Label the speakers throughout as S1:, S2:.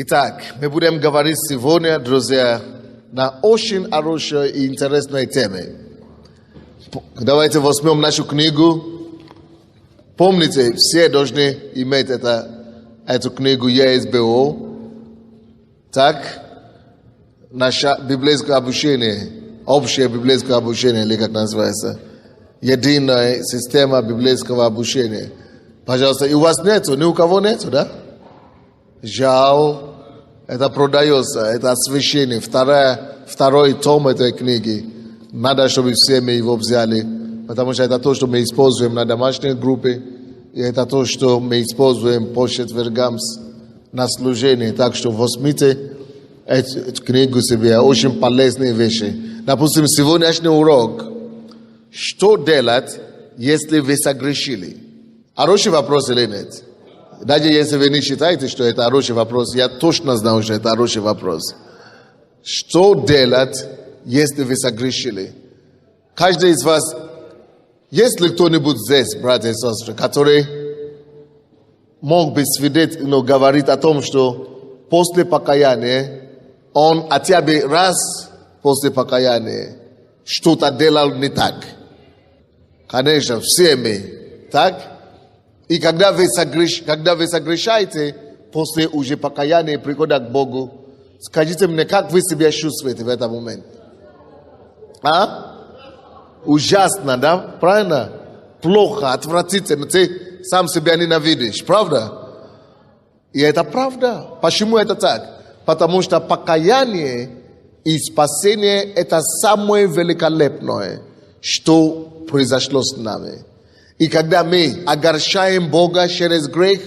S1: Итак, мы будем говорить сегодня, друзья, на очень хорошей и интересной теме. Давайте возьмем нашу книгу. Помните, все должны иметь эту книгу ЕСБО. Так, наше библейское обучение, общее библейское обучение, или как называется, единая система библейского обучения. Пожалуйста, и у вас нету, ни у кого нету, да? Жал, это продается, это освящение, второй том этой книги. Надо, чтобы все мы его взяли, потому что это то, что мы используем на домашней группе, и это то, что мы используем по четвергам на служении. Так что возьмите эту книгу себе, очень полезные вещи. Допустим, сегодняшний урок. Что делать, если вы согрешили? Хороший вопрос или нет? Даже если вы не считаете, что это хороший вопрос, я точно знаю, что это хороший вопрос. Что делать, если вы согрешили? Каждый из вас, есть ли кто-нибудь здесь, братья и сестры, который мог бы говорить о том, что после покаяния, он хотя бы раз после покаяния что-то делал не так? Конечно, все мы, так? И когда вы согрешаете, после уже покаяния прихода к Богу, скажите мне, как вы себя чувствуете в этот момент? Ужасно, да? Правильно? Плохо, отвратительно. Ты сам себя ненавидишь, правда? И это правда. Почему это так? Потому что покаяние и спасение – это самое великолепное, что произошло с нами. И когда мы огорчаем Бога через грех,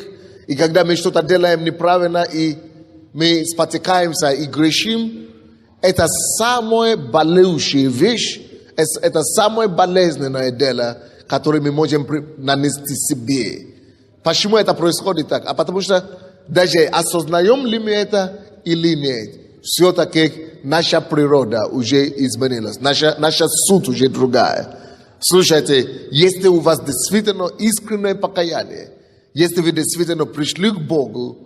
S1: и когда мы что-то делаем неправильно, и мы спотыкаемся и грешим, это самая болеющая вещь, это самое болезненное дело, которое мы можем нанести себе. Почему это происходит так? А потому что даже осознаем ли мы это или нет, все-таки наша природа уже изменилась, наша суть уже другая. Слушайте, если у вас действительно искреннее покаяние, если вы действительно пришли к Богу,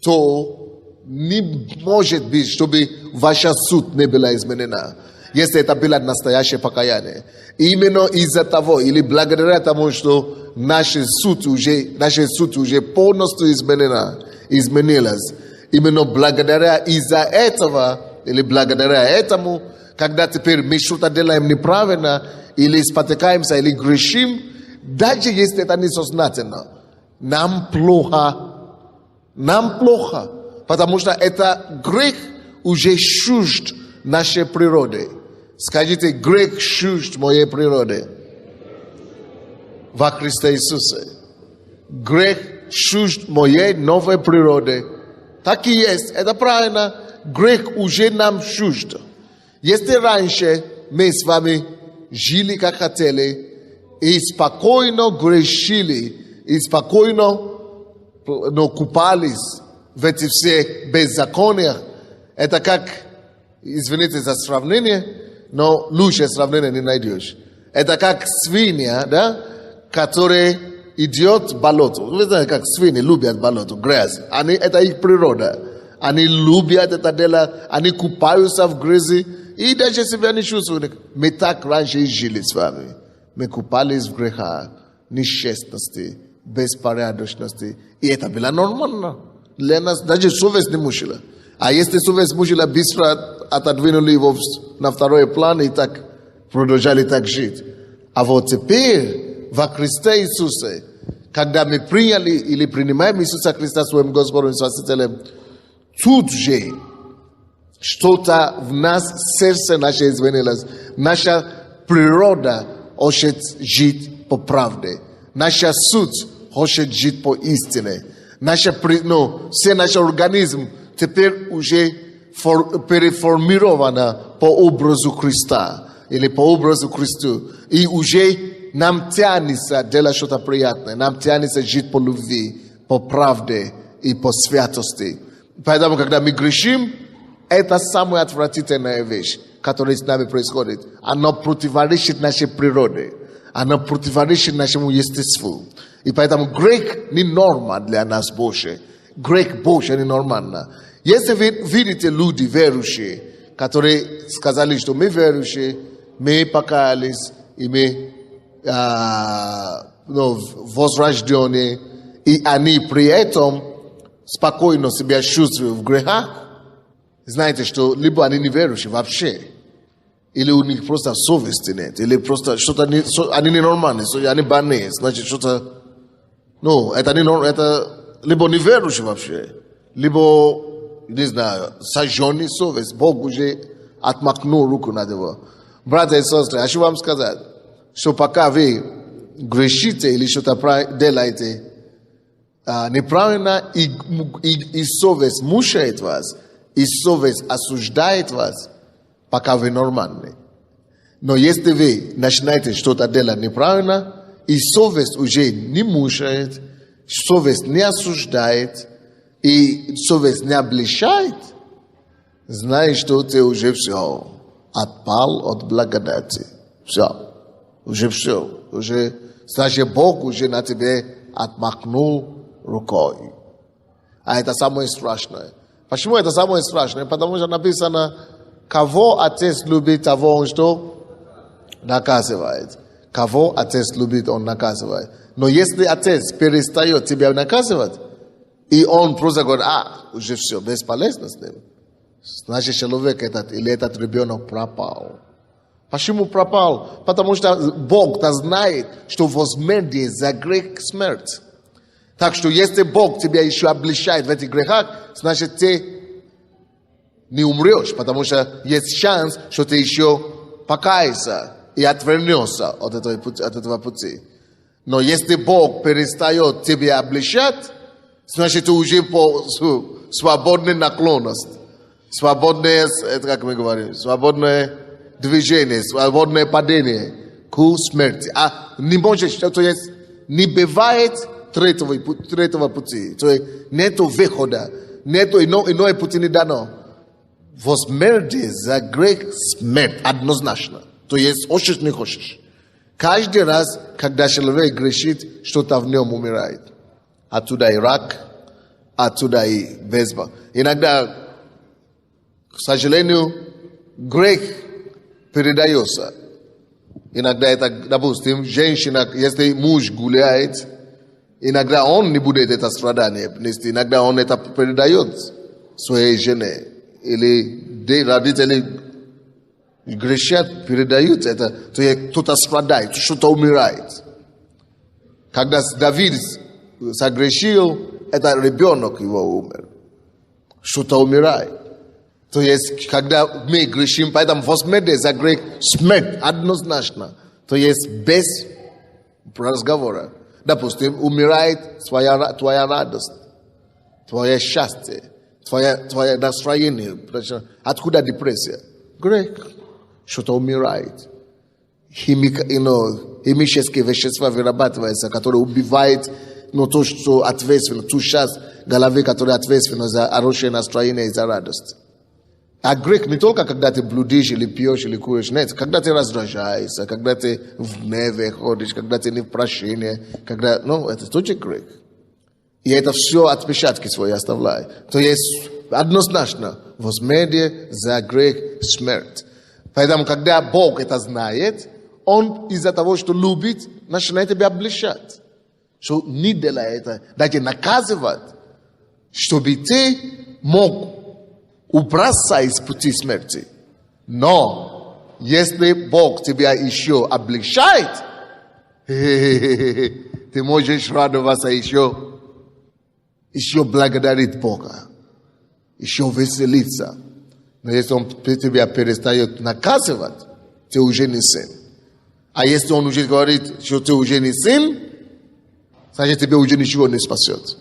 S1: то не может быть, чтобы ваша суть не была изменена, если это было настоящее покаяние. Именно из-за того, или благодаря тому, что наша суть уже полностью изменилась. Именно благодаря из-за этого, или благодаря этому, когда теперь мы что-то делаем неправильно, или спотыкаемся, или грешим, даже если это несознательно, нам плохо, потому что это грех уже чужд нашей природы. Скажите, грех чужд моей природы во Христе Иисусе. Грех чужд моей новой природы. Так и есть, это правильно. Грех уже нам чужд. Если раньше мы с вами жили как хотели, и спокойно грешили, и спокойно купались в эти все беззакониях, это как, извините за сравнение, но лучше сравнения не найдешь. Это как свинья, да, которая идет в болото. Вы знаете, как свиньи любят болото, грязь. Это их природа. Они любят это дело, они купаются в грязи, и даже себя не чувствуют. Мы так раньше жили с вами. Мы купались в грехах, несчастности, беспорядочности. И это было нормально. Для нас даже совесть не мучила. А если совесть мучила, быстро отодвинули его на второй план и так продолжали так жить. А вот теперь во Христе Иисусе, когда мы приняли или принимаем Иисуса Христа своим Господом и Спасителем, тут же что-то в нас, сердце наше изменилось. Наша природа хочет жить по правде. Наша суть хочет жить по истине. Все наш организм теперь уже переформировано по образу Христа. Или по образу Христу. И уже нам тянется делать что-то приятное. Нам тянется жить по любви, по правде и по святости. Поэтому, когда мы грешим, это самая отвратительная вещь, которая с нами происходит. Она противоречит нашей природе. Она противоречит нашему естеству. И поэтому грех не норма для нас больше. грех Божий, а не нормально. Если вы видите люди верующие, которые сказали, что мы верующие, мы покаялись, и мы возрожденные, и они при этом спокойно себя чувствуют в грехах, знаете, что либо они не верующие вообще, или у них просто совести нет, или просто что-то они ненормальные, они больные, значит что-то, это либо неверующие вообще, либо, не знаю, сожженный совесть, Бог уже отмахнул руку над его. Братья и сестры, хочу вам сказать, что пока вы грешите или что-то делаете неправильно, и совесть мучает вас, и совесть осуждает вас, пока вы нормальны. Но если вы начинаете что-то делать неправильно, и совесть уже не мучает, совесть не осуждает, и совесть не обличает, знаешь, что ты уже все, отпал от благодати. Все. Уже все. Уже, значит, Бог уже на тебе отмахнул рукой. А это самое страшное. Почему это самое страшное? Потому что написано, кого Отец любит, того Он что? Наказывает. Кого Отец любит, Он наказывает. Но если Отец перестает тебя наказывать, и Он просто говорит, уже все, бесполезно с ним, значит, человек этот или этот ребенок пропал. Почему пропал? Потому что Бог-то знает, что возмездие за грех смерть. Так что если Бог тебя еще обличает в этих грехах, значит, ты не умрешь, потому что есть шанс, что ты еще покаешься и отвернешься от этого пути. Но если Бог перестает тебя обличать, значит, ты уже по свободной наклонности, свободное, это как мы говорим, свободное движение, свободное падение к смерти. А не можешь, то есть не бывает третьего пути. То есть нету выхода, нету иной пути не дано. Возмездие за грех смерть однозначно. То есть хочешь, не хочешь. Каждый раз, когда человек грешит, что-то в нем умирает. Оттуда и рак, оттуда и безба. Иногда, к сожалению, грех передается. Иногда это, допустим, женщина, если муж гуляет, иногда он не будет это страдание нести, иногда он это передает своей жене. Или родители грешат, передают это, то кто-то страдает, что-то умирает. Когда Давид согрешил, это ребенок его умер. Что-то умирает. То есть, когда мы грешим, поэтому возмездие за грех смерть однозначно. То есть, без разговора. Допустим, умирает твоя радость, твое счастье, твое настроение. Откуда депрессия? Грех. Что-то умирает. Химические вещества вырабатываются, которые убивают то, что ответственно, ту часть головы, которая ответственна за хорошее настроение и за радость. А грех не только когда ты блудишь или пьешь или куришь, нет, когда ты раздражаешься, когда ты в гневе ходишь, когда ты не в прощении, это тоже грех. И это все отпечатки свои оставляет. То есть однозначно возмездие за грех смерть. Поэтому, когда Бог это знает, Он из-за того, что любит, начинает тебя обличать. Что не делай это, даже наказывать, чтобы ты мог убраться из пути смерти. Но, если Бог тебя еще обличает, ты можешь радоваться еще благодарить Бога, еще веселиться. Но если Он тебя перестает наказывать, ты уже не сын. А если Он уже говорит, что ты уже не сын, значит, тебе уже ничего не спасет.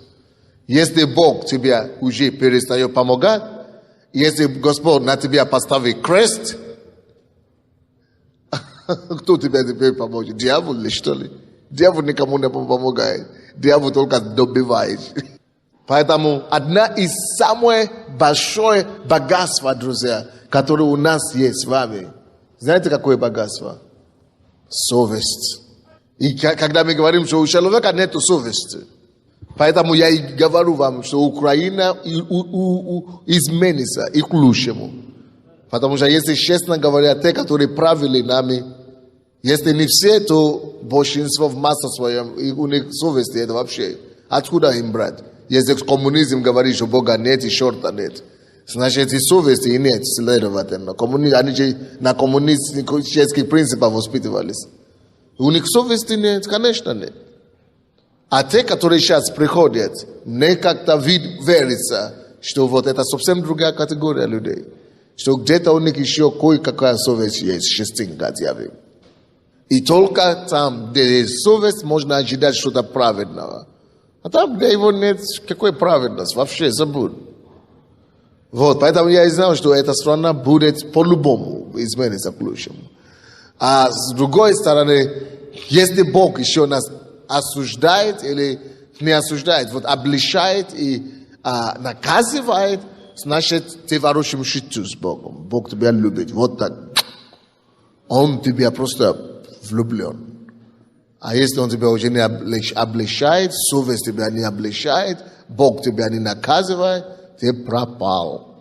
S1: Если Бог тебя уже перестает помогать, если Господь на тебя поставит крест, кто тебе теперь поможет? Дьявол ли, что ли? Дьявол никому не помогает. Дьявол только добивает. Поэтому одна из самых больших богатств, друзья, которые у нас есть с вами. Знаете, какое богатство? Совесть. И когда мы говорим, что у человека нет совести, Поэтому я и говорю вам, что Украина изменится и к лучшему. Потому что, если честно говоря, те, которые правили нами, если не все, то большинство в массе своем, и у них совести это вообще. Откуда им брать? Если коммунизм говорит, что Бога нет и черта нет, значит и совести и нет, следовательно. Они же на коммунистических принципах воспитывались. У них совести нет, конечно нет. А те, которые сейчас приходят, мне как-то верится, что вот это совсем другая категория людей. Что где-то у них еще кое-какая совесть есть, шестинка, дьявол. И только там, где есть совесть, можно ожидать что-то праведного. А там, где его нет, какой праведность? Вообще забудь. Вот, поэтому я и знал, что эта страна будет по-любому измениться к лучшему. А с другой стороны, если Бог еще нас осуждает или не осуждает, вот обличает и наказывает, значит, ты в хорошем счету с Богом. Бог тебя любит. Вот так. Он тебя просто влюблен. А если он тебя уже не обличает, совесть тебя не обличает, Бог тебя не наказывает, ты пропал.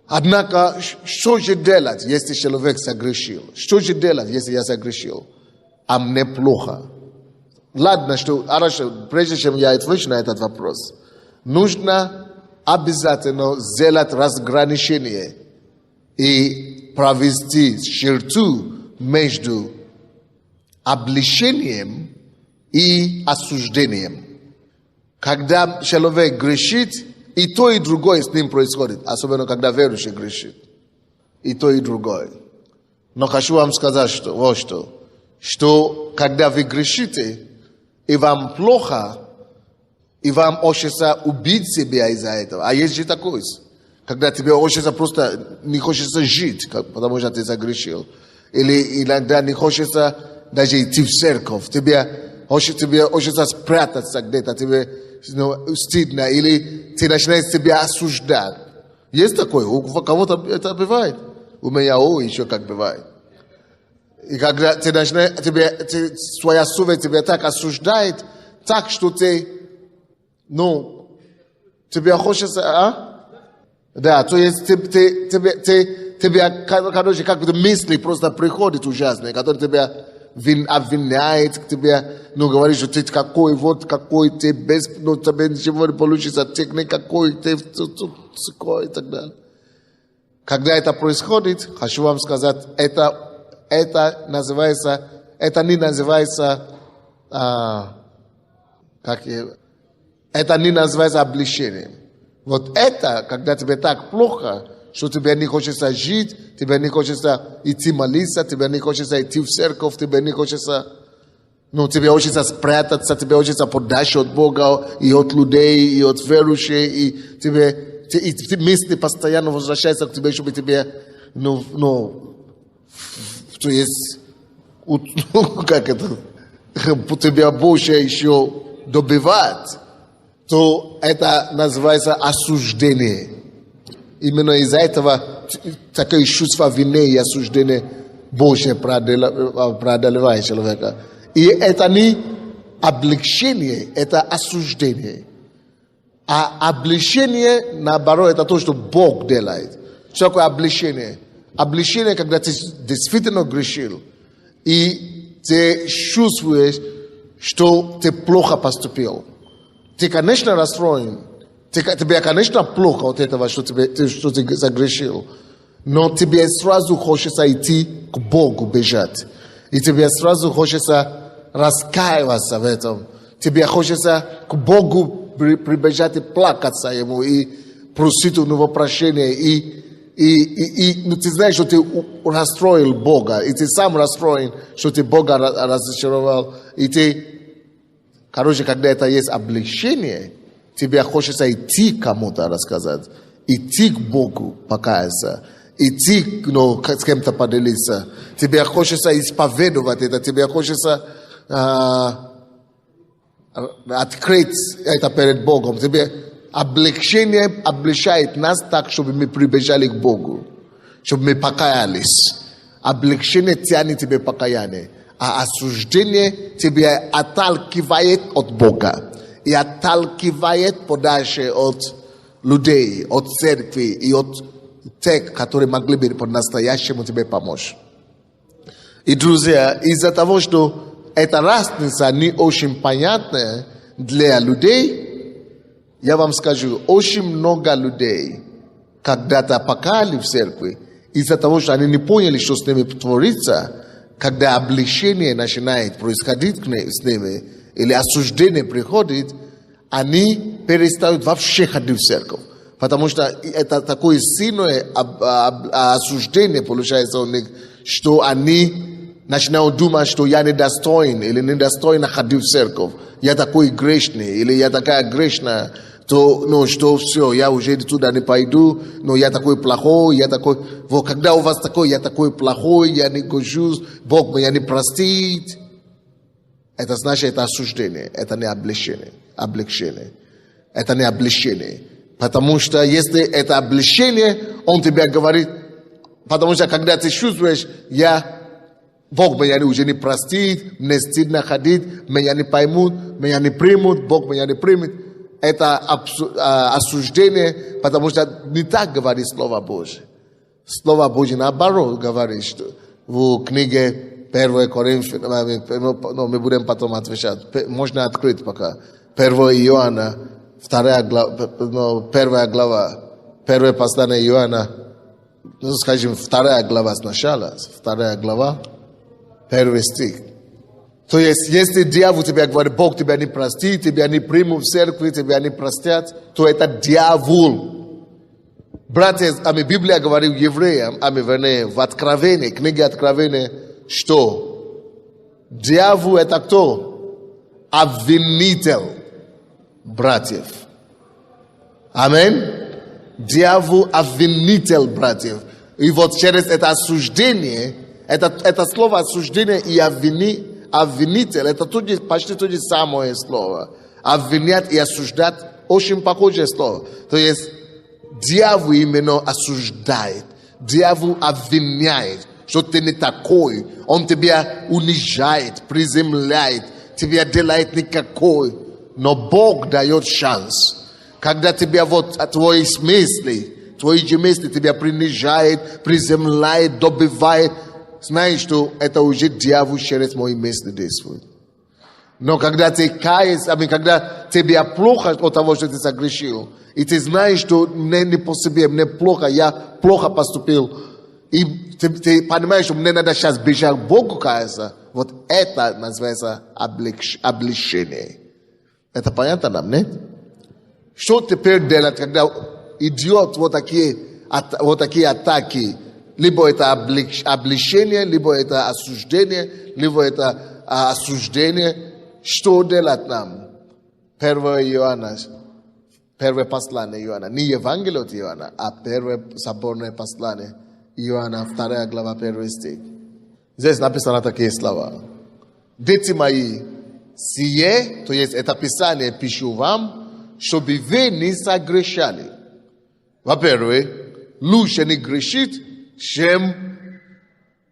S1: Однако, что же делать, если человек согрешил? Что же делать, если я согрешил? А мне плохо. Ладно, что хорошо, прежде чем я отвечу на этот вопрос, нужно обязательно сделать разграничение и провести черту между обличением и осуждением. Когда человек грешит, и то, и другое с ним происходит, особенно когда верующий грешит. И то, и другое. Но хочу вам сказать, что когда вы грешите, и вам плохо, и вам хочется убить себя из-за этого. А есть же такое, когда тебе хочется просто, не хочется жить, потому что ты согрешил. Или иногда не хочется даже идти в церковь. Тебе хочется спрятаться где-то, тебе стыдно, или ты начинаешь себя осуждать. Есть такое, у кого-то это бывает. У меня еще как бывает. И когда ты начинаешь, своя совесть тебя так осуждает, так, что ты, тебе хочется, Да, то есть тебе, короче, как-то мысли просто приходят ужасные, которые тебя обвиняют, тебе, говорит, что ты какой ты без, тебе ничего не получится, ты никакой, ты и так далее. Когда это происходит, хочу вам сказать, это не называется это не называется обличением. Вот это, когда тебе так плохо, что тебе не хочется жить, тебе не хочется идти молиться, тебе не хочется идти в церковь, тебе не хочется, тебе хочется спрятаться, тебе хочется подальше от Бога и от людей, и от верующих, и ты мысли постоянно возвращаются к тебе, чтобы тебе, то есть, как это, тебя больше еще добивать, то это называется осуждение. Именно из-за этого такое чувство вины и осуждения больше преодолевает человека. И это не облегчение, это осуждение. А облегчение, наоборот, это то, что Бог делает. Что такое облегчение? Облегчение, когда ты действительно грешил, и ты чувствуешь, что ты плохо поступил. Ты, конечно, расстроен. Тебе, конечно, плохо от этого, что ты загрешил. Но тебе сразу хочется идти к Богу бежать. И тебе сразу хочется раскаиваться в этом. Тебе хочется к Богу прибежать и плакаться Ему, и просить у Него прощения. И ты знаешь, что ты расстроил Бога. И ты сам расстроен, что ты Бога разочаровал. И ты, короче, когда это есть облегчение, тебе хочется идти кому-то рассказать, идти к Богу покаяться, идти с кем-то поделиться. Тебе хочется исповедовать это, тебе хочется открыть это перед Богом. Тебе облегчение облегчает нас так, чтобы мы прибежали к Богу, чтобы мы покаялись. Облегчение тянет тебе покаяние, а осуждение тебя отталкивает от Бога. и отталкивает подальше от людей, от церкви и от тех, которые могли бы по-настоящему тебе помочь. И, друзья, из-за того, что эта разница не очень понятная для людей, я вам скажу, очень много людей когда-то покали в церкви из-за того, что они не поняли, что с ними творится, когда обличение начинает происходить с ними, или осуждение приходит, они перестают вообще ходить в церковь. Потому что это такое сильное осуждение получается у них, что они начинают думать, что я недостоин или недостойно ходить в церковь. Я такой грешный или я такая грешная, то, ну, что все, я уже туда не пойду, но я такой плохой, я такой... Вот когда у вас такой, я такой плохой, я не гожусь, Бог меня не простит. Это значит, это осуждение, это не облегчение. Это не облегчение. Потому что если это облегчение, он тебе говорит, потому что когда ты чувствуешь, Бог меня уже не простит, мне стыдно ходить, меня не поймут, меня не примут, Бог меня не примет. Это осуждение, потому что не так говорит Слово Божье. Слово Божье наоборот говорит, что в книге 1 Коринфянам, но мы будем потом отвечать, можно открыть пока, 1 Иоанна, 1 глава, 1 послание Иоанна, ну, скажем, 2 глава сначала, 2 глава, 1 стих. То есть, если дьявол тебе говорит, Бог тебя не простит, тебя не примут в церкви, тебя не простят, то это дьявол. Братья, Библия говорит евреям, вернее, в Откровении, книге Откровения, что дьявол это кто? Обвинитель братьев. Аминь. Дьявол обвинитель братьев. И вот через это осуждение, это слово осуждение и обвинитель, это почти то же самое слово. Обвинять и осуждать очень похожее слово. То есть дьявол именно осуждает, дьявол обвиняет, что ты не такой. Он тебя унижает, приземляет, тебя делает никакой. Но Бог дает шанс. Когда тебя твои мысли тебя принижает, приземляет, добивает, знаешь, что это уже дьявол через мои мысли действует. Но когда ты каешься, когда тебе плохо от того, что ты согрешил, и ты знаешь, что мне не по себе, мне плохо, я плохо поступил, и ты понимаешь, что мне надо сейчас бежать к Богу каяться, вот это называется облегчение. Это понятно нам, нет? Что теперь делать, когда идет вот такие атаки? Либо это облегчение, либо это осуждение, либо это осуждение. Что делать нам? 1 Иоанна, первое послание Иоанна. Не Евангелие от Иоанна, а первое соборное послание Иоанна, 2 глава, 1 стих. Здесь написано такие слова. Дети мои, сие, то есть это Писание, пишу вам, чтобы вы не согрешали. Во-первых, лучше не грешить, чем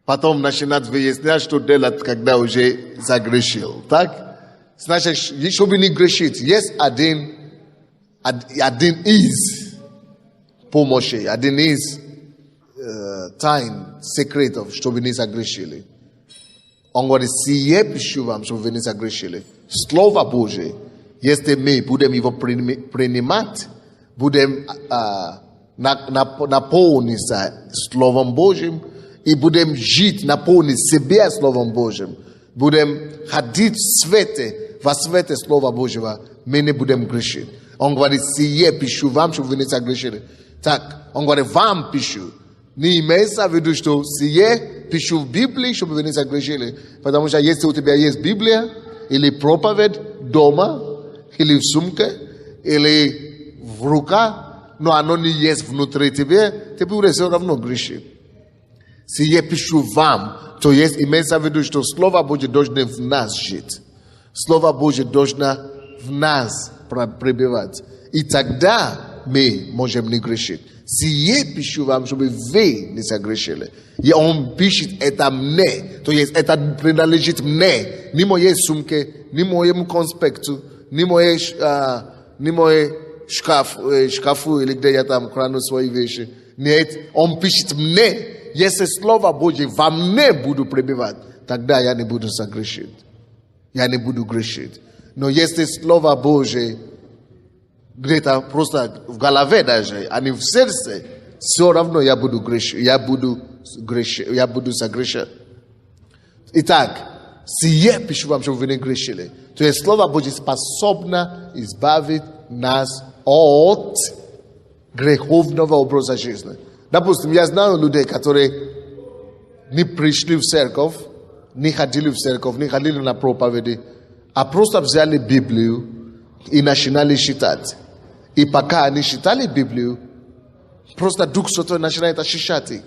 S1: потом начинать выяснять, что делать, когда уже загрешил. Так? Значит, чтобы не грешить, есть один из помощи, один из тайн, секретов, чтобы не загрешили. Он говорит, сие пишу вам, чтобы вы не загрешили. Слово Божие, если мы будем его принимать, будем наполниться Словом Божьим и будем жить, наполнить себя Словом Божьим. Будем ходить в свете, во свете Слова Божьего, мы не будем грешить. Он говорит, сие пишу вам, чтобы вы не согрешили. Так, он говорит, вам пишу. Не имеется в виду, что сие пишу в Библии, чтобы вы не согрешили. Потому что если у тебя есть Библия, или проповедь дома, или в сумке, или в руках, но оно не есть внутри тебя, ты будешь все равно грешить. Сие пишу вам, то есть имеется в виду, что Слово Божье должно в нас жить. Слово Божье должно в нас пребывать. И тогда мы можем не грешить. Сие пишу вам, чтобы вы не согрешили. И он пишет это мне, то есть это принадлежит мне, не моей сумке, не моему конспекту, ni moje шкафу или где я там храню свои вещи. Нет, он пишет мне, если Слово Божье во мне буду пребывать, тогда я не буду согрешить. Я не буду грешить. Но если Слово Божье где-то просто в голове даже, а не в сердце, все равно я буду грешить. Я буду согрешать. Итак, сие пишу вам, чтобы вы не грешили. То есть Слово Божье способно избавить нас от греховного образа жизни. Допустим, я знаю людей, которые не пришли в церковь, не ходили в церковь, не ходили на проповеди, а просто взяли Библию и начинали читать. И пока они читали Библию, просто Дух Святой начинает очищать их.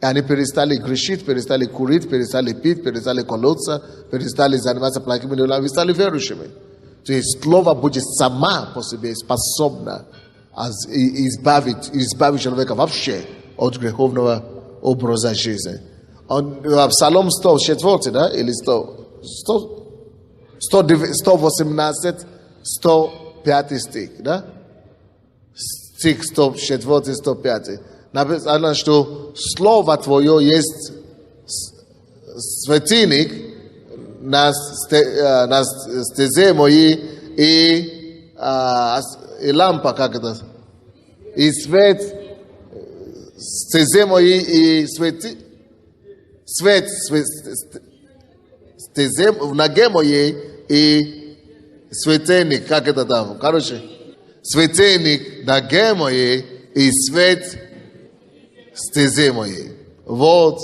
S1: И они перестали грешить, перестали курить, перестали пить, перестали колоться, перестали заниматься плохими делами, стали верующими. То есть Слово Божье сама по себе способна избавить человека вообще от греховного образа жизни. Псалом 104, да, или 118, 105 стих, да? Стих 104, 105. Написано, что Слово Твое есть светильник на стезе моей и лампа, как это? И свет стезе моей и свет стезе в ноге моей и светильник, как это там? Короче, светильник в ноге моей и свет стезе моей. Вот.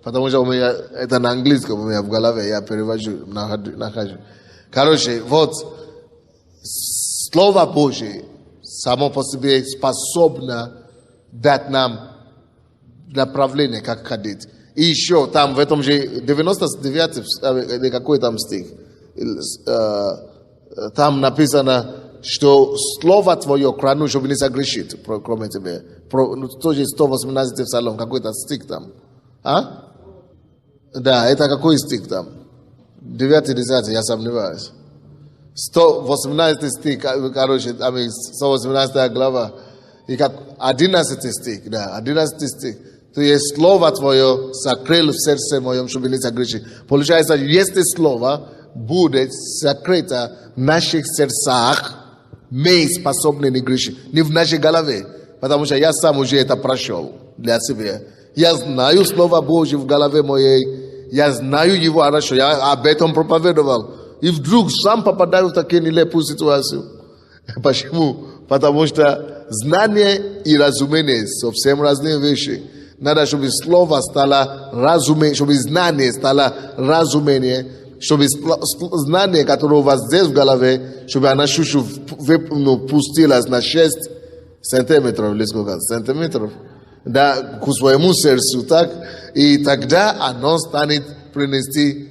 S1: Потому что у меня это на английском, у меня в голове, я перевожу, нахожу. Короче, вот, Слово Божье само по себе способно дать нам направление, как ходить. И еще там в этом же 99-й, какой там стих, там написано, что Слово Твое храню, чтобы не согрешить, кроме тебя. Тоже 118-й псалом, какой-то стих там. А? Да, это какой стих там? 9-10, я сомневаюсь. 118 стих, короче, 118 глава. И как 11 стих, да, 11 стих. То есть Слово Твое сокрыл в сердце моем, чтобы не согрешить. Получается, если Слово будет сокрыто в наших сердцах, мы способны не грешить. Не в нашей голове. Потому что я сам уже это прошел для себя. Я знаю Слово Божье в голове моей. Я знаю его хорошо. Я об этом проповедовал. И вдруг сам попадаю в такие нелепую ситуацию. Почему? Потому что знание и разумение совсем разные вещи. Надо, чтобы слово стало разумение, чтобы знание стало разумение, чтобы знание, которое у вас здесь в голове, чтобы оно пустилось на 6 сантиметров, или сколько? Сантиметров. Да, к своему сердцу, так? И тогда оно станет принести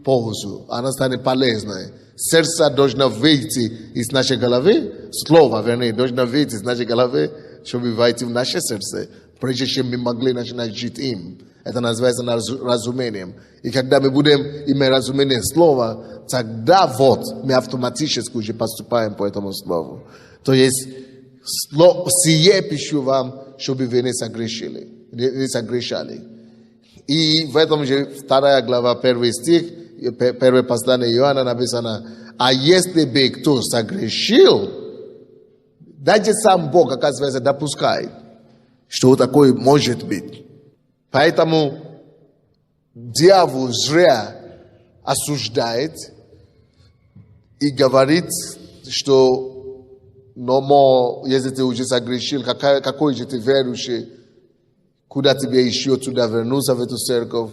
S1: пользу, оно станет полезное. Сердце должно выйти из нашей головы, слово, вернее, должно выйти из нашей головы, чтобы войти в наше сердце, прежде чем мы могли начинать жить им. Это называется разумением. И когда мы будем иметь разумение слова, тогда вот мы автоматически уже поступаем по этому слову. То есть, сие пишу вам, чтобы вы не согрешали. И в этом же 2 глава, 1 стих, 1 послание Иоанна написано, а если бы кто согрешил, даже сам Бог, оказывается, допускает, что такое может быть. Поэтому дьявол зря осуждает и говорит, что но если ты уже согрешил, какой же ты верующий, куда тебе еще туда вернуться в эту церковь,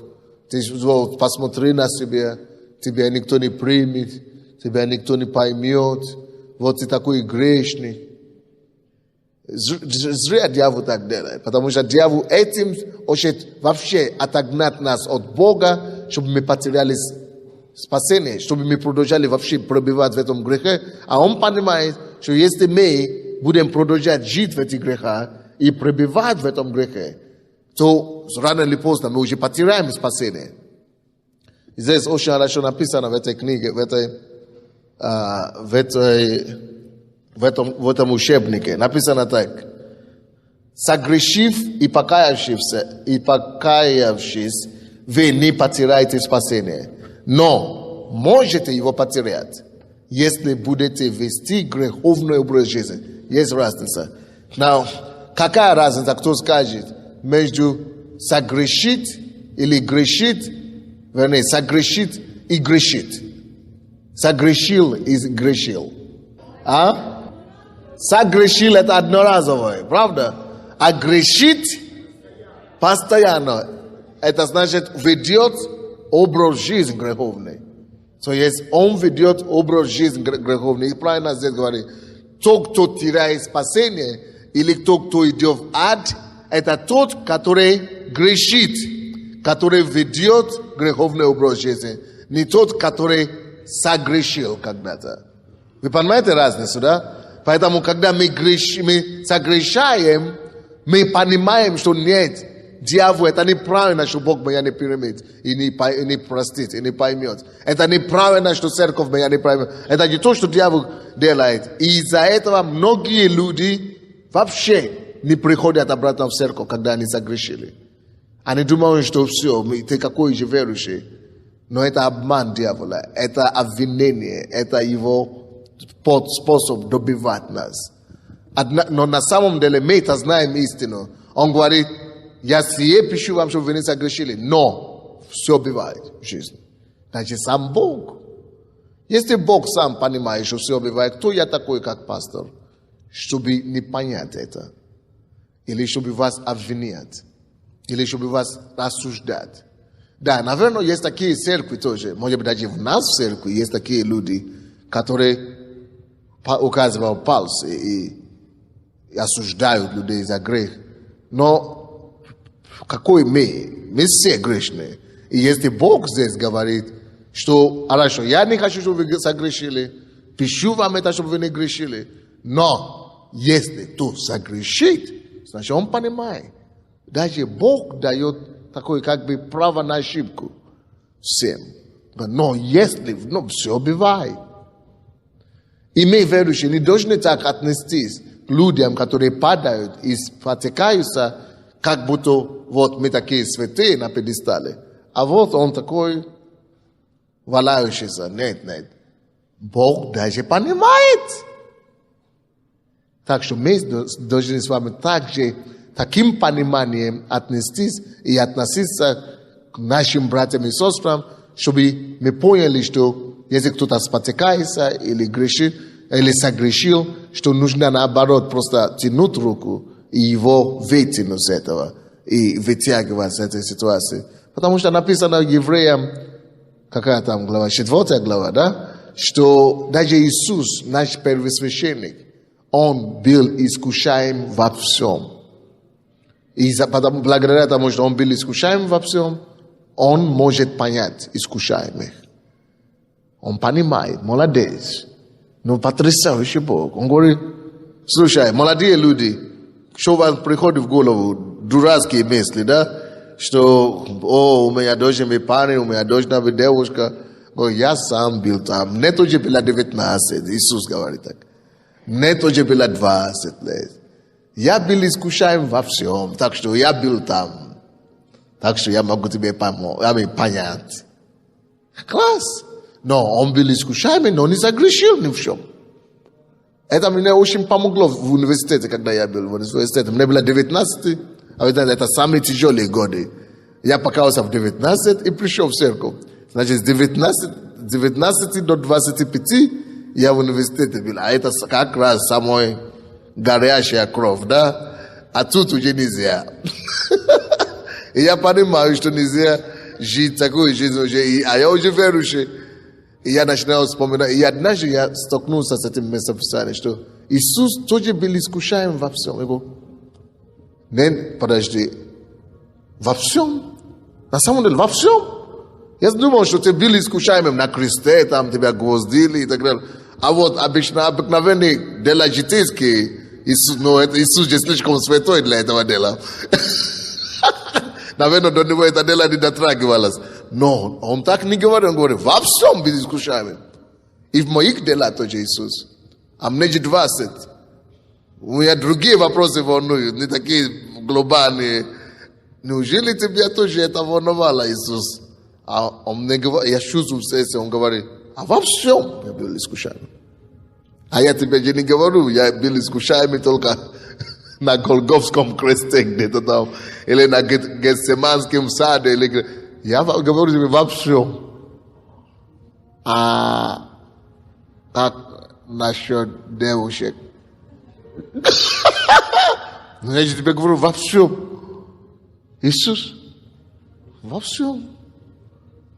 S1: ты вот, посмотри на себя, тебя никто не примет, тебя никто не поймет, вот ты такой грешный. Зря дьявол так делает, потому что дьявол этим хочет вообще отогнать нас от Бога, чтобы мы потеряли спасение, чтобы мы продолжали вообще пробивать в этом грехе. А он понимает, что если мы будем продолжать жить в этих грехах и пробивать в этом грехе, то рано или поздно мы уже потеряем спасение. И здесь очень хорошо написано в этой книге, в этой в этом учебнике написано так. Согрешив и покаявшись, вы не потеряете спасение. Но можете его потерять, если будете вести греховный образ жизни. Есть разница. Now, какая разница, кто скажет, между согрешить или грешить, вернее, согрешить и грешить? Согрешил и грешил. А? Согрешил это одноразовое, правда? А грешить постоянно. Это значит, ведет образ жизни греховный. То есть, он ведет образ жизни греховный. И правильно здесь говорит, тот, кто теряет спасение, или тот, кто идет в ад, это тот, который грешит, который ведет греховный образ жизни. Не тот, который согрешил когда-то. Вы понимаете разницу, да? Поэтому, когда мы согрешаем, мы понимаем, что нет, дьявол, это неправильно, что Бог меня не примет, и не простит, и не поймет. Это неправильно, что церковь меня не поймет. Это не то, что дьявол делает. И из-за этого многие люди вообще не приходят обратно в церковь, когда они согрешили. Они думают, что все, ты какой же верующий. Но это обман дьявола, это обвинение, это его способ добивать нас. Но на самом деле мы это знаем истину. Он говорит, я сие пишу вам, чтобы вы не согрешили. Но все бывает в жизни. Значит, сам Бог. Если Бог сам понимает, что все бывает, кто я такой, как пастор, чтобы не понять это? Или чтобы вас обвинять? Или чтобы вас осуждать? Да, наверное, есть такие церкви тоже. Может быть, даже в нас в церкви есть такие люди, которые указывают пальцы и осуждают людей за грех. Но какой мы? Мы все грешные. И если Бог здесь говорит, что хорошо, я не хочу, чтобы вы согрешили, пишу вам это, чтобы вы не грешили, но если кто согрешит, значит он понимает. Даже Бог дает такое как бы право на ошибку всем. Но если, все бывает. И мы верующие не должны так отнестись к людям, которые падают и спотыкаются, как будто вот мы такие святые на пьедестале. А вот он такой валяющийся. Нет. Бог даже понимает. Так что мы должны с вами также таким пониманием отнестись и относиться к нашим братьям и сестрам, чтобы мы поняли, что если кто-то спотыкается или грешит, или согрешил, что нужно наоборот просто тянуть руку и его вытянуть с этого и вытягивать с этой ситуации. Потому что написано Евреям, какая там глава, 4 глава, да? Что даже Иисус, наш первосвященник, он был искушаем во всем. И благодаря тому, что он был искушаем во всем, он может понять искушаемых. Он понимает, молодец. Но потрясающий Бог. Он говорит, слушай, молодые люди, что вам приходит в голову, дурацкие мысли, да? Что, у меня должен быть парень, у меня должна быть девушка. Говорит, я сам был там. Мне тоже было 19, Иисус говорит так. Мне тоже было 20 лет. Я был искушаем во всем, так что я был там. Так что я могу тебе понять. Класс. Но он был искушаем, но не согрешил ни в чем. Это мне очень помогло в университете, когда я был в университете. Мне было 19, а это самые тяжелые годы. Я покаялся в 19 и пришел в церковь. Значит, с 19 до 25 я в университете был. А это как раз самая горячая кровь, да? А тут уже нельзя. И я понимаю, что нельзя жить такой жизнью уже. А я уже верующий. И я начинал вспоминать. И однажды я столкнулся с этим местописанием, что Иисус тоже был искушаем во всем. Я говорю, нет, подожди. Во всем? На самом деле, во всем? Я думал, что ты был искушаемым на кресте, там тебя гвоздили и так далее. А вот обыкновенные дела житейские, Иисус же слишком святой для этого дела. Наверное, до него это дело не дотрагивалось. Но он так не говорит, он говорит, во всем был искушаемым. И в моих делах тоже Иисус. А мне же 20. У меня другие вопросы волнуют, не такие глобальные. Неужели тебя тоже это волновало, Иисус? А он мне говорит, я чувствую в сердце, он говорит, а во всем я был искушаем. А я тебе же не говорю, я был искушаем только на Голгофском кресте где-то там, или на Гетсеманском саде, или... Я говорю тебе во всем. А как насчет девушек? Но я же тебе говорю во всем. Иисус, во всем.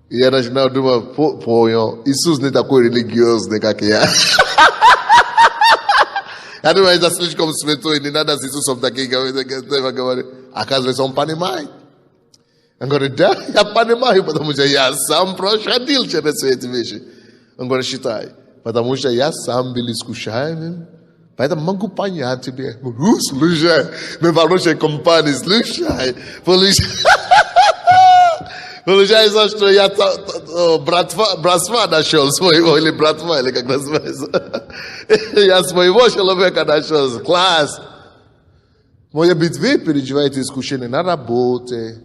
S1: И я начинаю думать, понял, Иисус не такой религиозный, как я. Я думаю, это слишком святой, не надо с Иисусом такие говорить. Оказывается, он понимает. Он говорит, да, я понимаю, потому что я сам проходил через эти вещи. Он говорит, считай, потому что я сам был искушаемым, поэтому могу понять тебе. Слушай, мы в хорошей компании, слушай. Получается, что я братва нашел своего, или братва, или как называется. Я своего человека нашел. Класс. Может быть, вы переживаете искушение на работе,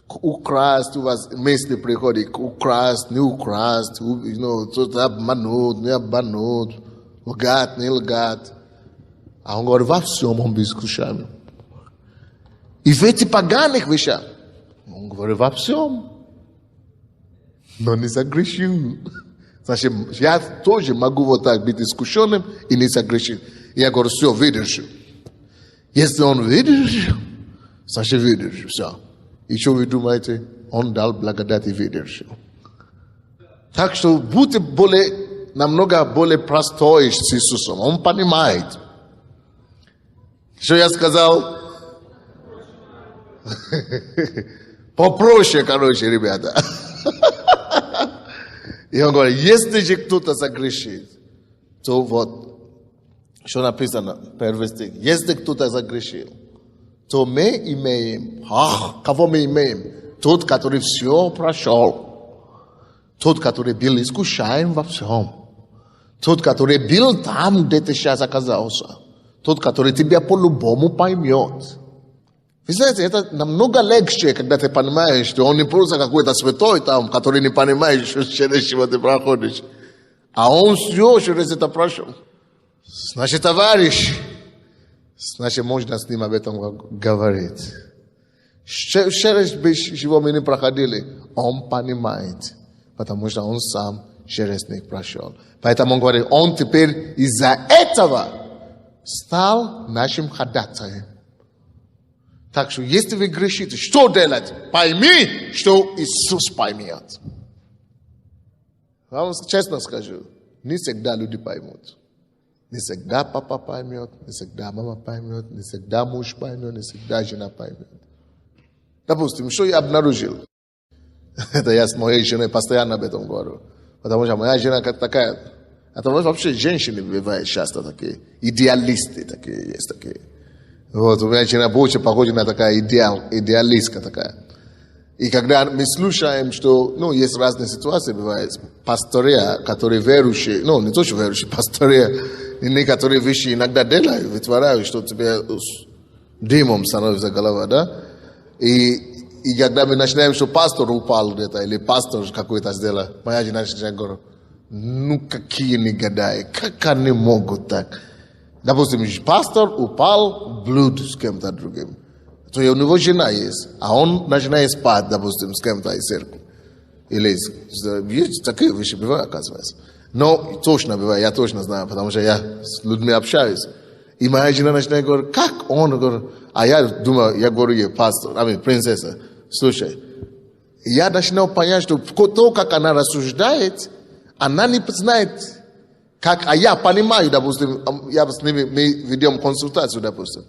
S1: украсть, у вас мысли приходят, украсть, не украсть, кто-то обмануть, не обмануть, лгать, не лгать. А он говорит, во всем он был искушаем. И в этих поганых вещах, он говорит, во всем. Но не согрешил. Значит, я тоже могу вот так быть искушенным и не согрешить. Я говорю, все, выдержу. Если он выдержал, значит, выдержу, все. И что вы думаете? Он дал благодать и выдержал. Так что будьте намного более простой с Иисусом. Он понимает. Что я сказал? Попроще, короче, ребята. И он говорит, если же кто-то согрешит, то вот, что написано, первый стих, если кто-то загрешил, то мы имеем, кого мы имеем? Тот, который все прошел, тот, который был искушаем во всем, тот, который был там, где ты сейчас оказался, тот, который тебя по-любому поймет. Вы знаете, это намного легче, когда ты понимаешь, что он не просто какой-то святой там, который не понимает, что через чего ты проходишь. А он все через это прошел. Значит, товарищ, значит, можно с ним об этом говорить. Через чего мы не проходили, он понимает, потому что он сам через них прошел. Поэтому он говорит, он теперь из-за этого стал нашим ходатаем. Так что, если вы грешите, что делать? Пойми, что Иисус поймет. Я вам честно скажу, не всегда люди поймут. Не всегда папа поймет, не всегда мама поймет, не всегда муж поймет, не всегда жена поймет. Допустим, что я обнаружил? Это я с моей женой постоянно об этом говорю. Потому что моя жена такая, это вообще женщины бывают часто такие, идеалисты такие есть такие. Вот, у меня жена больше похожа на такая идеалистка такая. И когда мы слушаем, что, есть разные ситуации, бывает, пастыря, которые верующие, не то, что верующие, пастыря, некоторые вещи иногда делают, вытворяют, что тебе дымом становится голова, да? И когда мы начинаем, что пастор упал где-то, или пастор какой-то сделал, моя жена начинает говорить, какие негодяи, как они могут так? Допустим, пастор упал в блуд с кем-то другим. То у него жена есть, а он начинает спать, допустим, с кем-то из церкви. Или есть такие вещи бывают, оказывается. Но точно бывает, я точно знаю, потому что я с людьми общаюсь. И моя жена начинает говорить, как он? Говорит, а я думаю, я говорю ей, пастор, принцесса, слушай, я начинаю понять, что то, как она рассуждает, она не знает, а я понимаю, допустим, я с ними, мы ведем консультацию, допустим.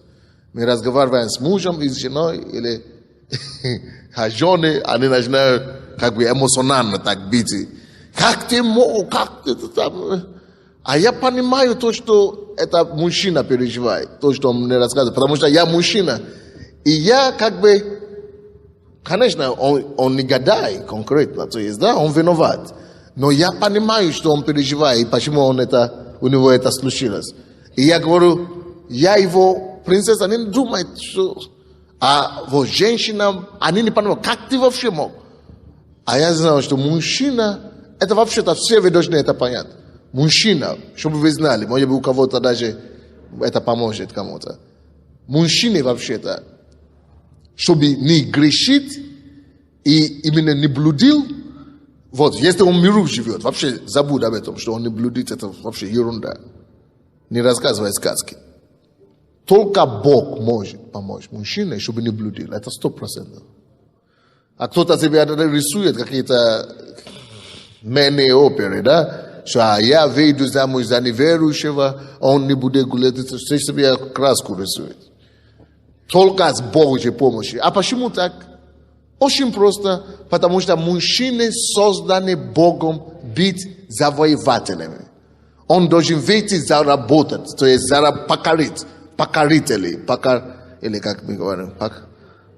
S1: Мы разговариваем с мужем и с женой, или жены, они начинают эмоционально так бить. Как ты мог, как ты там? А я понимаю то, что это мужчина переживает, то, что он мне рассказывает, потому что я мужчина. И я конечно, он негодяй конкретно, то есть, да, он виноват. Но я понимаю, что он переживает, и почему у него это случилось. И я говорю, я его, принцесса, не думает, что... А вот женщинам, они не понимают, как ты вообще мог? А я знал, что мужчина, это вообще-то все вы должны это понять. Мужчина, чтобы вы знали, может быть, у кого-то даже это поможет кому-то. Мужчина вообще-то, чтобы не грешить и именно не блудил, вот, если он в миру живет, вообще забудь об этом, что он не блудит, это вообще ерунда. Не рассказывай сказки. Только Бог может помочь мужчине, чтобы не блудил. Это 100%. А кто-то тебе рисует какие-то менее оперы, да? Что я выйду замуж за неверующего, он не будет гулять, все себе краску рисует. Только с Божьей помощью. А почему так? Очень просто, потому что мужчины созданы Богом быть завоевателями. Он должен выйти заработать, то есть покорить. Покорители, или как мы говорим,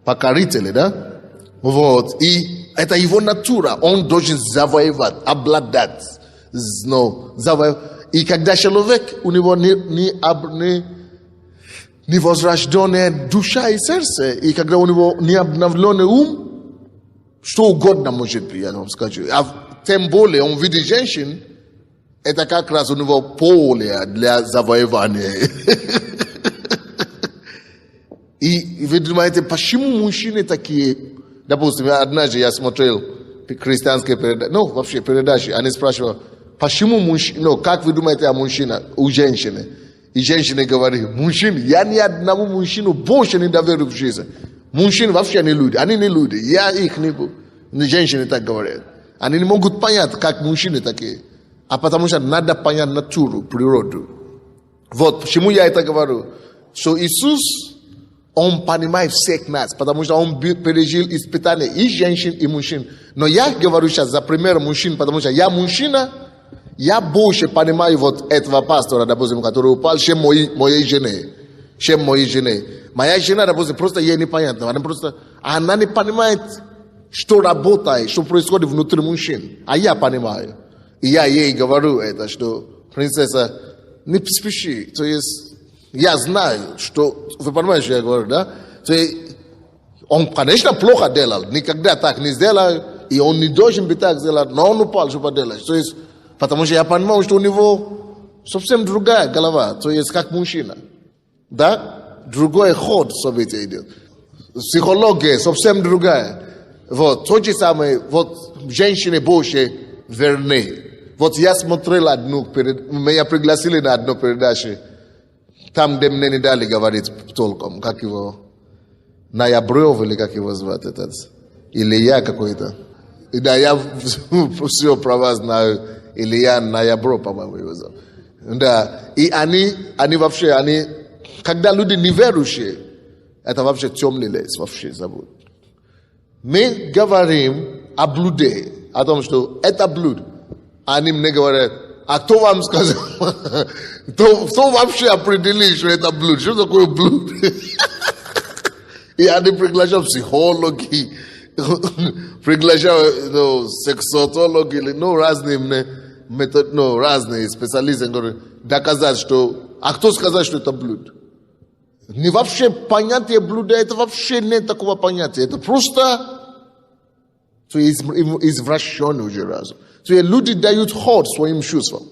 S1: покорители, да? Вот, и это его натура, он должен завоевать, обладать, завоевать. И когда человек, у него не возрожденная душа и сердце, и когда у него не обновленный ум, что угодно может быть, я вам скажу. А тем более он видит женщин, это как раз у него поле для завоевания. И вы думаете, почему мужчины такие? Допустим, однажды я смотрел христианские передачи, вообще передачи, они спрашивали, почему мужчина, как вы думаете о мужчине, у женщины? И женщины говорят, мужчин, я ни одному мужчину больше не доверю в жизни. Мужчины вообще не люди, они не люди, я их не буду. Женщины так говорят. Они не могут понять, как мужчины такие. А потому что надо понять натуру, природу. Вот почему я это говорю. Что Иисус, он понимает всех нас, потому что он пережил испытания и женщин, и мужчин. Но я говорю сейчас за пример мужчин, потому что я мужчина, я больше понимаю вот этого пастора, допустим, который упал, чем моей жены. Моя жена, допустим, просто ей непонятно. Она не понимает, что работает, что происходит внутри мужчин. А я понимаю. И я ей говорю это, что, принцесса, не спеши. То есть, я знаю, что... Вы понимаете, что я говорю, да? То есть, он, конечно, плохо делал. Никогда так не сделал. И он не должен бы так сделать. Но он упал, чтобы делать. То есть, потому что я понимаю, что у него совсем другая голова. То есть, как мужчина. Да? Другой ход события идет. Психология совсем другая. Вот. То же самое. Вот, женщины больше верны. Вот я смотрел меня пригласили на одну передачу. Там, где мне не дали говорить толком, как его, Ноябрев или как его звать этот, Илья какой-то. И да, я все про вас знаю, Илья Ноябрев, по-моему, его зовут. Да, и они вообще, когда люди неверующие, это вообще темный лес, вообще забудь. Мы говорим о блуде, о том, что это блуд. Они мне говорят, а кто вам сказал? Кто вообще определил, что это блуд? Что такое блуд? И они приглашают психологи, приглашают сексологи, разные специалисты. Говорят, доказать, что... А кто сказал, что это блуд? Не вообще понятие блуда, это вообще нет такого понятия. Это просто... То есть извращенный уже разум. То есть люди дают ход своим чувствам.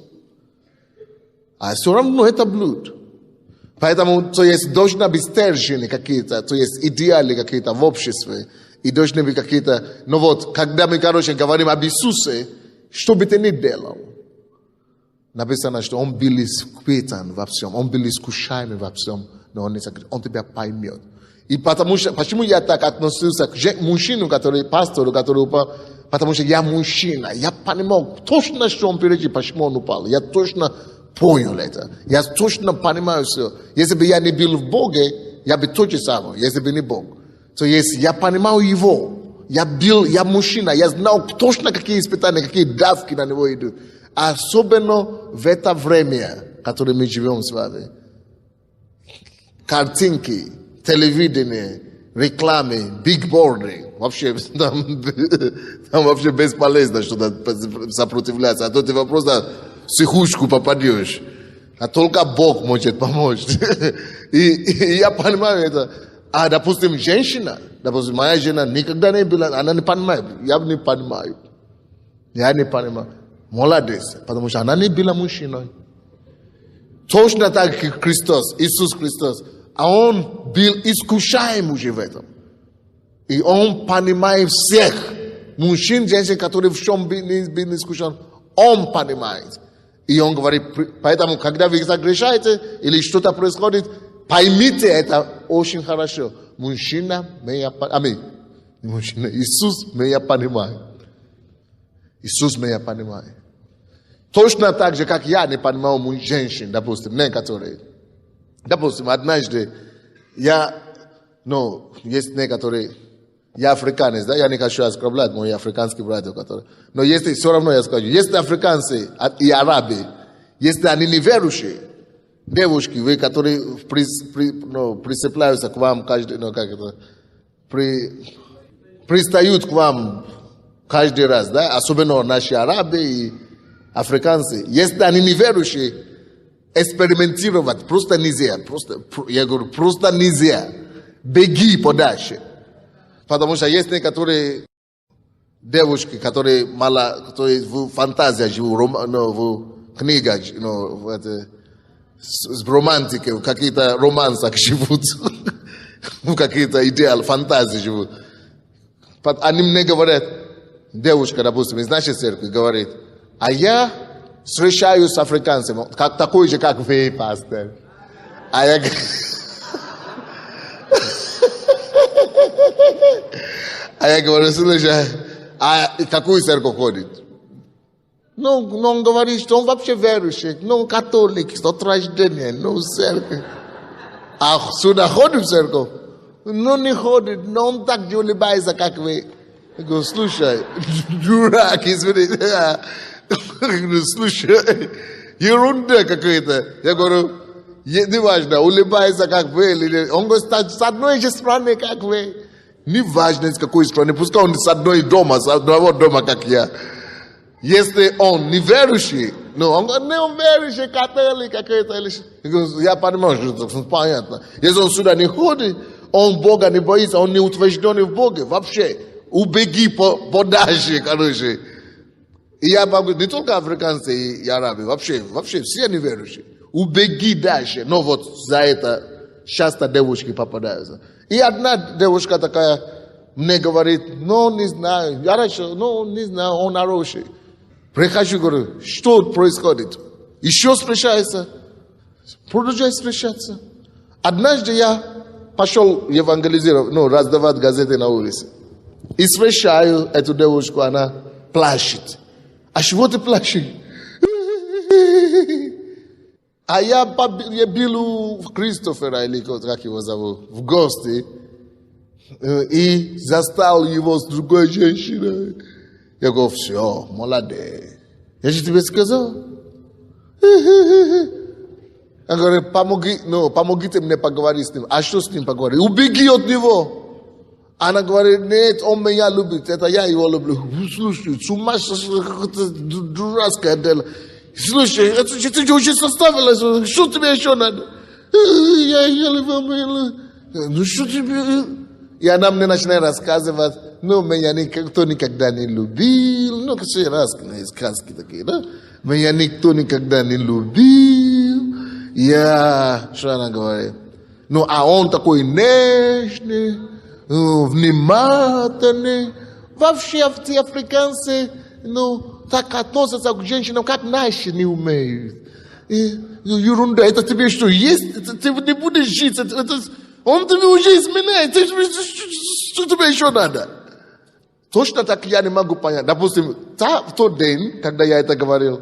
S1: А все равно это блуд. Поэтому, то есть, должны быть стержни какие-то, то есть, идеалы какие-то в обществе. И должны быть какие-то... Ну вот, когда мы, говорим об Иисусе, что бы ты ни делал, написано, что он был испытан во всем, он был искушаемый во всем, но он тебя поймет. И почему я так относился к мужчине, пастору, который упал? Потому что я мужчина. Я понимал точно, что он пережил, почему он упал. Я точно понял это. Я точно понимаю все. Если бы я не был в Боге, я бы то же самое, если бы не Бог. То есть я понимал его. Я мужчина. Я знал точно, какие испытания, какие давки на него идут. Особенно в это время, в котором мы живем с вами. Картинки, телевидение, рекламы, бигборды. Вообще, там вообще бесполезно что-то сопротивляться. А то ты просто в психушку попадешь. А только Бог может помочь. И я понимаю это. А, допустим, женщина, допустим, моя жена никогда не была, она не понимает. Я не понимаю. Я не понимаю. Молодец, потому что она не была мужчиной. Точно так, как Христос, Иисус Христос. А Он был искушаем уже в этом. И Он понимает всех мужчин, женщин, которые в чем был искушен. Он понимает. И Он говорит, поэтому, когда вы согрешаете или что-то происходит, поймите это очень хорошо. Мужчина меня понимает. Мужчина, Иисус меня понимает. Иисус меня понимает. Точно так же, как я не понимал женщин, допустим, некоторые. Допустим, однажды есть некоторые, я африканец, да, я не хочу оскорблять моих африканских братьев, которые, но если, все равно я скажу, если африканцы и арабы, если они неверующие, девушки, вы, которые прицепляются к вам каждый, пристают к вам каждый раз, да, особенно наши арабы и африканцы, если они неверующие, экспериментировать просто нельзя, я говорю, просто нельзя, беги подальше, потому что есть некоторые девушки, которые в фантазии живут, в книгах, с романтикой, в каких-то романсах живут, в какие-то идеалы, фантазии живут. Они мне говорят, девушка, допустим, из нашей церкви говорит, а я встречаюсь с африканцем, такой же, как вы, пастор. А я говорю, слушай, а какую церковь ходит? Ну, он говорит, что он вообще верующий, католик, от рождения, церковь. А сюда ходит в церковь? Не ходит, но он так не улыбается, как вы. Я говорю, слушай, дурак, извините. Слушай, ерунда какая-то. Я говорю, неважно, улыбается, как вы. Он говорит, с одной же страны, как вы. Неважно, из какой страны, пускай он с одного дома, как я. Если он неверующий, он говорит, он верующий, католик, какой-то. Я понимаю, что это понятно. Если он сюда не ходит, он Бога не боится, он не утвержденный в Боге. Вообще, убеги подальше, короче. И я могу, не только африканцы и арабы, вообще все неверующие. Убеги дальше. Но вот за это часто девушки попадаются. И одна девушка такая мне говорит, не знаю, не знаю, он хороший. Прихожу, говорю, что происходит? Еще встречается. Продолжай встречаться. Однажды я пошел евангелизировать, раздавать газеты на улице. И встречаю эту девушку, она плачет. А чего ты плачешь? А я был у Кристофера, или как его зовут, в гости. И застал его с другой женщиной. Я говорю, все, молодец. Я же тебе сказал. Я говорю, помогите мне поговорить с ним. А что с ним поговорить? Убеги от него. Она говорит, нет, он меня любит, это я его люблю. Слушай, с ума дурацкая дело. Слушай, это ты уже составила, что тебе еще надо? Я люблю. Ну что тебе? И она мне начинает рассказывать, меня никто никогда не любил. Все разные сказки такие, да? Меня никто никогда не любил. Что она говорит? А он такой нежный, внимательный. Вообще те африканцы, так относятся к женщинам, как наши не умеют. Ерунда, это тебе что, есть? Ты не будешь жить. Он тебе уже изменяет. Что тебе еще надо? Точно так я не могу понять. Допустим, в тот день, когда я это говорил,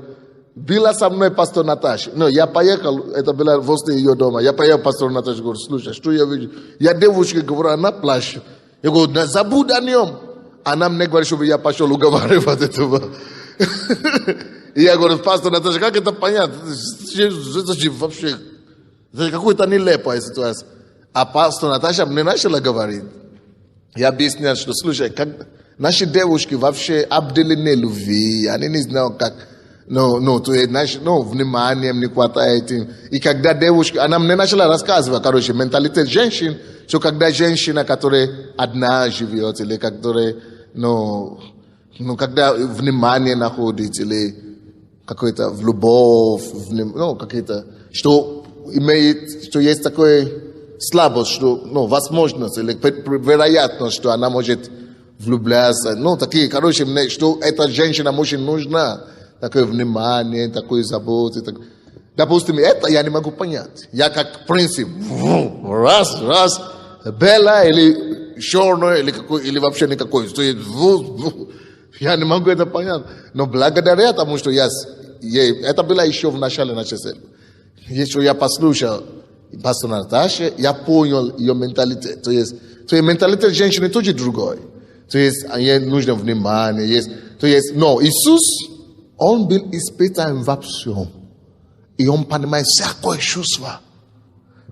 S1: была со мной пастор Наташа. Я поехал, это было возле ее дома. Я поехал пастор Наташа, говорю, слушай, что я вижу? Я девушке говорю, она плачет. Я говорю, забудь о нем. Она мне говорит, чтобы я пошел уговаривать этого. И я говорю, пастор Наташа, как это понятно? Это вообще какая-то нелепая ситуация. А пастор Наташа мне начала говорить. Я объяснял, что, слушай, как наши девушки вообще обделены любви, они не знают, как, то есть, вниманием не хватает им. И когда девушка, она мне начала рассказывать, короче, менталитет женщин, что когда женщина, которая одна живет, или которая, когда внимание находит, или какой-то в любовь, какие-то, что имеет, что есть такое слабость, что, возможность, или вероятность, что она может влюбляться. Такие, короче, что эта женщина очень нужна. Такое внимание, такое забота. Допустим, это я не могу понять. Я как принцип, раз, белая или черная, или вообще никакой. Я не могу это понять. Но благодаря тому, что это было еще в начале нашей церкви. Если я послушал пастора Наташи, я понял ее менталитет. То есть менталитет женщины тоже другой. То есть ей нужно внимание. Но Иисус, Он был испытан во всем. И Он понимает всякое чувство.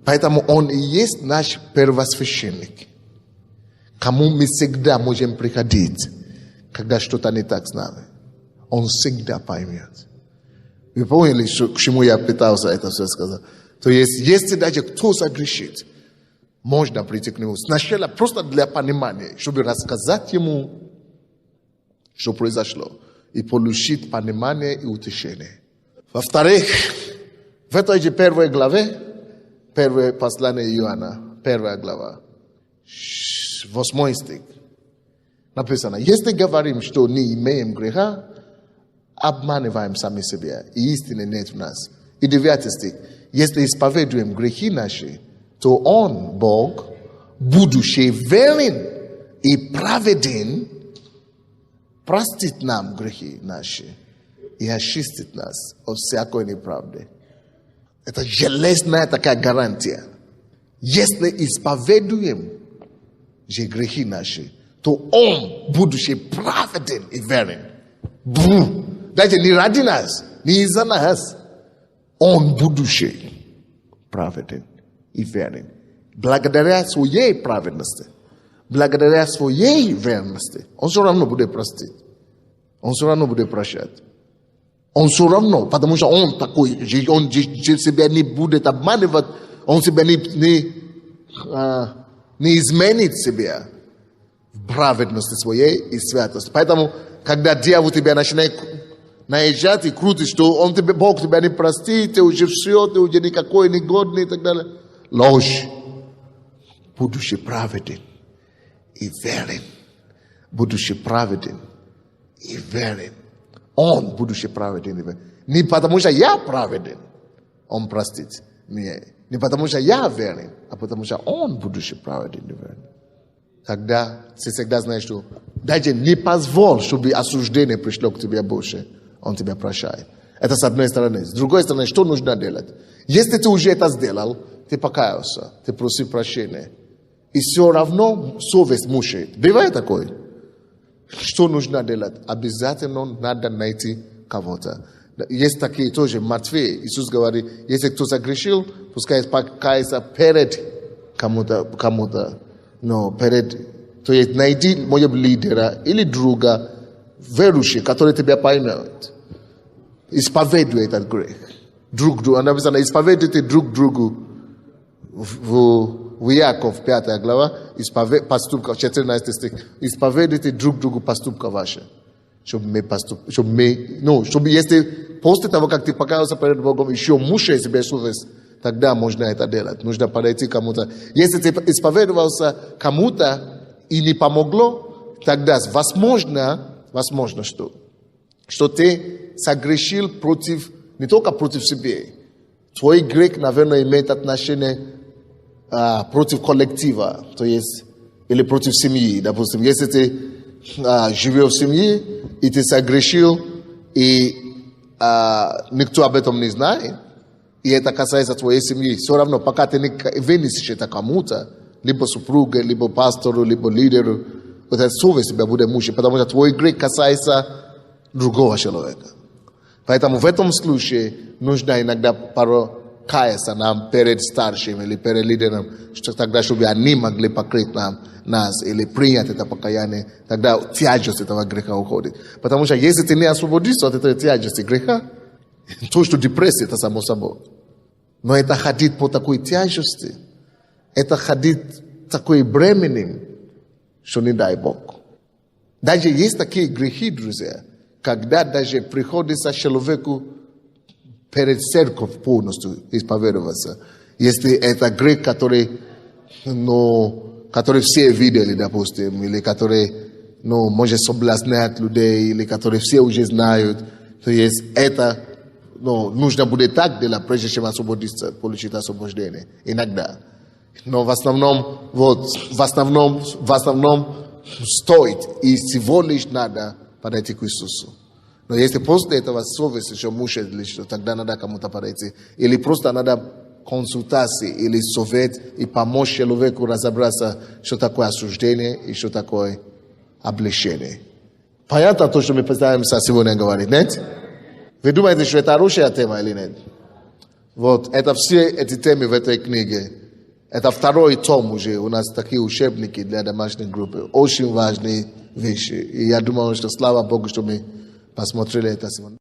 S1: Поэтому Он и есть наш первосвященник. Кому мы всегда можем приходить, когда что-то не так с нами. Он всегда поймет. Вы поняли, к чему я пытался это все сказать? То есть, если даже кто согрешит, можно прийти к нему сначала просто для понимания, чтобы рассказать ему, что произошло, и получить понимание и утешение. Во-вторых, в этой же первой главе, первое послание Иоанна, первая глава, 8 стих, написано: если говорим, что не имеем греха, обманываем сами себя, и истины нет в нас. И 9 стих, если исповедуем грехи наши, то Он, Бог, будучи верен и праведен, простит нам грехи наши и очистит нас от всякой неправды. Это железная такая гарантия. Если исповедуем же грехи наши, то Он, будучи праведен и верен, даже не ради нас, не из-за нас, Он, будучи праведен и верен, благодаря своей праведности, благодаря своей верности, Он все равно будет простить. Он все равно будет прощать. Он все равно, потому что Он такой, Он себя не будет обманывать, Он себя не изменит себя в праведности своей и святости. Поэтому, когда дьявол тебя начинает наезжать и крутить, что Бог тебя не простит, ты уже все, ты уже никакой негодный и так далее. Ложь. Будучи праведен и верен. Будучи праведен и верен. Он, будучи праведен и верен. Не потому что я праведен, Он простит меня. Не потому что я верен, а потому что Он, будучи праведен и верен. Тогда ты всегда знаешь, что даже не позволь, чтобы осуждение пришло к тебе больше. Он тебя прощает. Это с одной стороны. С другой стороны, что нужно делать? Если ты уже это сделал, ты покаялся, ты просил прощения. И все равно совесть мучает. Бывает такое. Что нужно делать? Обязательно надо найти кого-то. Есть такие тоже, Матфей, Иисус говорит, если кто согрешил, пускай покается перед кому-то. Но перед, то есть найди моего лидера или друга, верующий, который тебя поймет. Исповедуй этот грех. Друг другу. Написано, исповедуйте друг другу. В Яков 5 глава, поступка, 14 стих. Исповедуйте друг другу поступка ваши. Чтобы если после того, как ты покаялся перед Богом, еще мучаешь себе совесть, тогда можно это делать. Нужно подойти к кому-то. Если ты исповедовался кому-то и не помогло, тогда возможно, что ты согрешил не только против себя. Твой грех, наверное, имеет отношение против коллектива, то есть, или против семьи. Допустим, если ты живешь в семье, и ты согрешил, и никто об этом не знает, и это касается твоей семьи, все равно, пока ты не вынесешь это кому-то, либо супруге, либо пастору, либо лидеру, вот эта совесть тебя будет мучить, потому что твой грех касается другого человека. Поэтому в этом случае нужно иногда каяться нам перед старшим или перед лидером, что тогда, чтобы они могли покрыть нас или принять это покаяние, тогда тяжесть этого греха уходит. Потому что если ты не освободишься от этой тяжести греха, то, что депрессия, это само собой. Но это ходить по такой тяжести, это ходить такой бременем, что не дай Бог. Даже есть такие грехи, друзья, когда даже приходится человеку перед церковью полностью исповедоваться. Если это грех, который все видели, допустим, или который, может соблазнять людей, или который все уже знают, то есть это, нужно будет так делать, прежде чем освободиться, получить освобождение. Иногда. Но в основном стоит и всего лишь надо подойти к Иисусу. Но если после этого совесть еще мучает, тогда надо кому-то подойти. Или просто надо консультации, или совет, и помочь человеку разобраться, что такое осуждение и что такое облегчение. Понятно то, что мы пытаемся сегодня говорить, нет? Вы думаете, что это хорошая тема или нет? Вот, это все эти темы в этой книге. Это второй том уже, у нас такие учебники для домашней группы. Очень важные вещи. И я думаю, что слава Богу, что мы посмотрели это сегодня.